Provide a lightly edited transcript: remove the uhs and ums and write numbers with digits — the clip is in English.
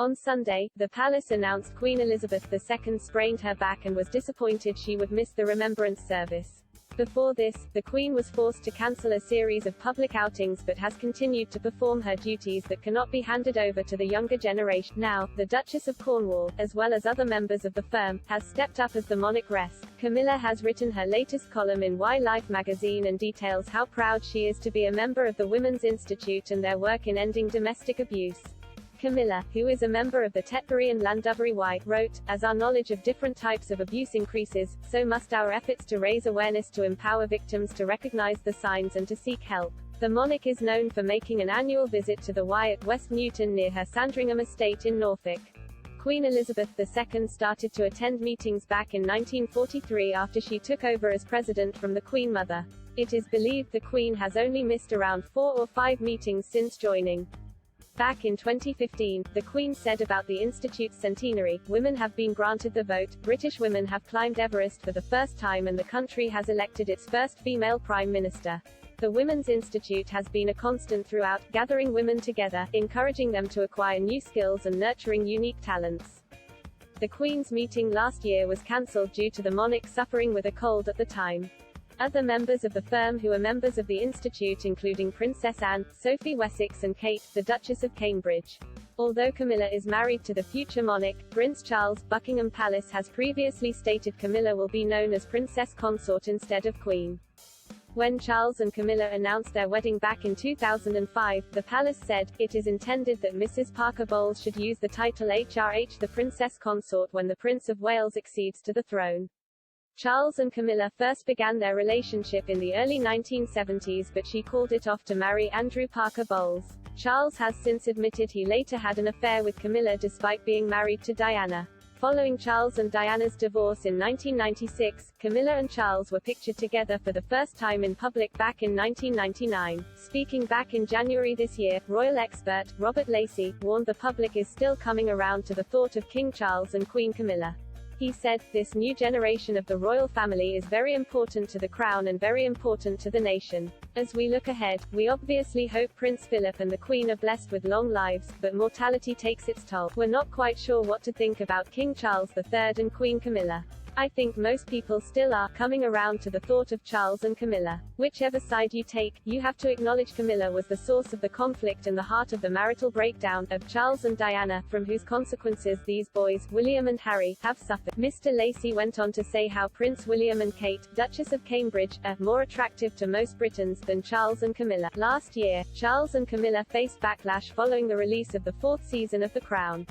On Sunday, the palace announced Queen Elizabeth II sprained her back and was disappointed she would miss the remembrance service. Before this, the Queen was forced to cancel a series of public outings but has continued to perform her duties that cannot be handed over to the younger generation. Now, the Duchess of Cornwall, as well as other members of the firm, has stepped up as the monarch rests. Camilla has written her latest column in Why Life magazine and details how proud she is to be a member of the Women's Institute and their work in ending domestic abuse. Camilla, who is a member of the Tetbury and Llandovery Y, wrote, "As our knowledge of different types of abuse increases, so must our efforts to raise awareness to empower victims to recognize the signs and to seek help." The monarch is known for making an annual visit to the Y at West Newton near her Sandringham estate in Norfolk. Queen Elizabeth II started to attend meetings back in 1943 after she took over as president from the Queen Mother. It is believed the Queen has only missed around 4 or 5 meetings since joining. Back in 2015, the Queen said about the Institute's centenary, "Women have been granted the vote, British women have climbed Everest for the first time and the country has elected its first female Prime Minister. The Women's Institute has been a constant throughout, gathering women together, encouraging them to acquire new skills and nurturing unique talents." The Queen's meeting last year was cancelled due to the monarch suffering with a cold at the time. Other members of the firm who are members of the Institute including Princess Anne, Sophie Wessex and Kate, the Duchess of Cambridge. Although Camilla is married to the future monarch, Prince Charles, Buckingham Palace has previously stated Camilla will be known as Princess Consort instead of Queen. When Charles and Camilla announced their wedding back in 2005, the palace said, "It is intended that Mrs. Parker Bowles should use the title HRH the Princess Consort when the Prince of Wales accedes to the throne." Charles and Camilla first began their relationship in the early 1970s but she called it off to marry Andrew Parker Bowles. Charles has since admitted he later had an affair with Camilla despite being married to Diana. Following Charles and Diana's divorce in 1996, Camilla and Charles were pictured together for the first time in public back in 1999. Speaking back in January this year, royal expert, Robert Lacey, warned the public is still coming around to the thought of King Charles and Queen Camilla. He said, "This new generation of the royal family is very important to the crown and very important to the nation. As we look ahead, we obviously hope Prince Philip and the Queen are blessed with long lives, but mortality takes its toll. We're not quite sure what to think about King Charles III and Queen Camilla. I think most people still are coming around to the thought of Charles and Camilla. Whichever side you take, you have to acknowledge Camilla was the source of the conflict and the heart of the marital breakdown of Charles and Diana, from whose consequences these boys, William and Harry, have suffered." Mr. Lacey went on to say how Prince William and Kate, Duchess of Cambridge, are more attractive to most Britons than Charles and Camilla. Last year, Charles and Camilla faced backlash following the release of the 4th season of The Crown.